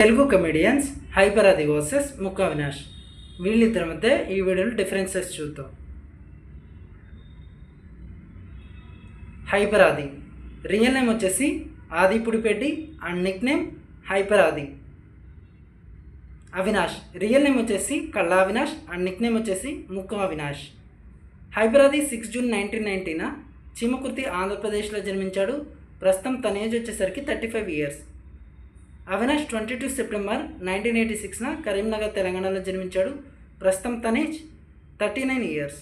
Telugu comedians hyper ఆది versus Mukka Avinash. వీళ్ళిద్దరి మధ్య ఈ వీడియోలో డిఫరెన్సెస్ చూద్దాం. హైపర్ ఆది రియల్ నేమ్ వచ్చేసి ఆది పుడిపెట్టి అండ్ నిక్ నేమ్ హైపర్ ఆది. అవినాష్ రియల్ నేమ్ వచ్చేసి కళ్ళ అవినాష్ అండ్ నిక్ నేమ్ వచ్చేసి ముక్కా అవినాష్. హైపర్ ఆది 6 జూన్ 1990 చీమకుర్తి ఆంధ్రప్రదేశ్లో జన్మించాడు. ప్రస్తుతం తన ఏజ్ వచ్చేసరికి 35 ఇయర్స్. అవినాష్ 22 సెప్టెంబర్ 1986 కరీంనగర్ తెలంగాణలో జన్మించాడు. ప్రస్తుతం తన ఏజ్ 39 ఇయర్స్.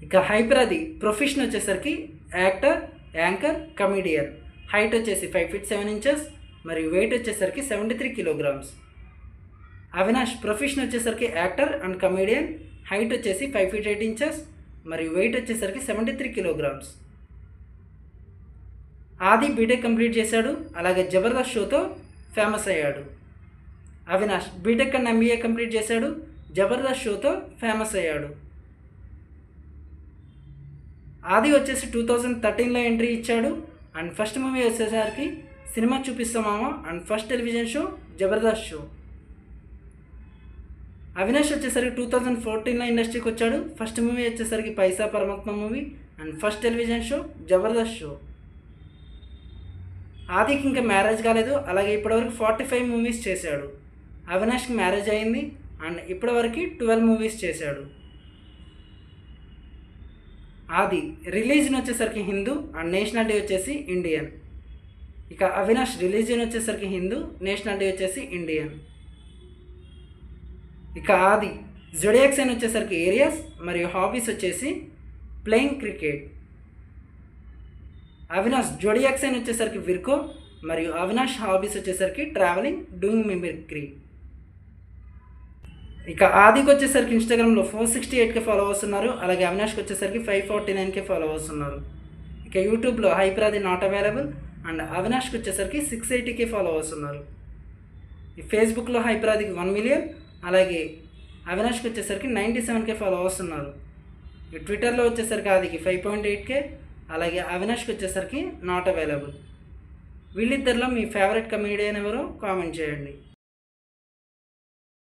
ఇక హైపర్ ఆది ప్రొఫెషన్ వచ్చేసరికి యాక్టర్, యాంకర్, కమెడియన్. హైట్ వచ్చేసి 5 feet 7 inches మరియు వెయిట్ వచ్చేసరికి 73 kilograms. అవినాష్ ప్రొఫెషన్ వచ్చేసరికి యాక్టర్ అండ్ కమెడియన్. హైట్ వచ్చేసి 5 feet 8 inches మరియు వెయిట్ వచ్చేసరికి 73 kilograms. ఆది బీటెక్ కంప్లీట్ చేశాడు. అలాగే జబర్దస్త్ షోతో ఫేమస్ అయ్యాడు. Avinash BTech and MBA complete చేశాడు. జబర్దస్త్ షోతో ఫేమస్ అయ్యాడు. ఆది వచ్చేసి 2013లో ఎంట్రీ ఇచ్చాడు. అండ్ ఫస్ట్ మూవీ వచ్చేసరికి సినిమా చూపిస్తామామా and first television show Jabardasth show. Avinash వచ్చేసరికి 2014లో ఇండస్ట్రీకి వచ్చాడు. ఫస్ట్ మూవీ వచ్చేసరికి Paisa Paramatma movie and first television show Jabardasth show. ఆదికి ఇంకా మ్యారేజ్ కాలేదు. అలాగే ఇప్పటివరకు 45 మూవీస్ చేశాడు. అవినాష్కి మ్యారేజ్ అయింది అండ్ ఇప్పటివరకు 12 మూవీస్ చేశాడు. ఆది రిలీజన్ వచ్చేసరికి హిందూ అండ్ నేషనాలిటీ వచ్చేసి ఇండియన్. ఇక అవినాష్ రిలీజన్ వచ్చేసరికి హిందూ, నేషనాలిటీ వచ్చేసి ఇండియన్. ఇక ఆది జొడియాక్ సైన్ వచ్చేసరికి ఏరియాస్ మరియు హాబీస్ వచ్చేసి playing cricket. Avinash zodiac sign వచ్చేసరికి విర్కో మరియు అవినాష్ హాబీస్ వచ్చేసరికి ట్రావెలింగ్, డూయింగ్ మిమిక్రీ. ఇక ఆదికి వచ్చేసరికి ఇన్స్టాగ్రామ్లో 468K ఫాలోవర్స్ ఉన్నారు. అలాగే అవినాష్కి వచ్చేసరికి 549K ఫాలోవర్స్ ఉన్నారు. ఇక యూట్యూబ్లో హైపర్ ఆది నాట్ అవైలబుల్ అండ్ అవినాష్కి వచ్చేసరికి 680K ఫాలోవర్స్ ఉన్నారు. ఈ ఫేస్బుక్లో హైపర్ ఆదికి 1 million, అలాగే అవినాష్కి వచ్చేసరికి 97K ఫాలోవర్స్ ఉన్నారు. ఈ ట్విట్టర్లో వచ్చేసరికి ఆదికి 5.8K, అలాగే అవినాష్కి వచ్చేసరికి నాట్ అవైలబుల్. వీళ్ళిద్దరిలో మీ ఫేవరెట్ కమెడియన్ ఎవరో కామెంట్ చేయండి.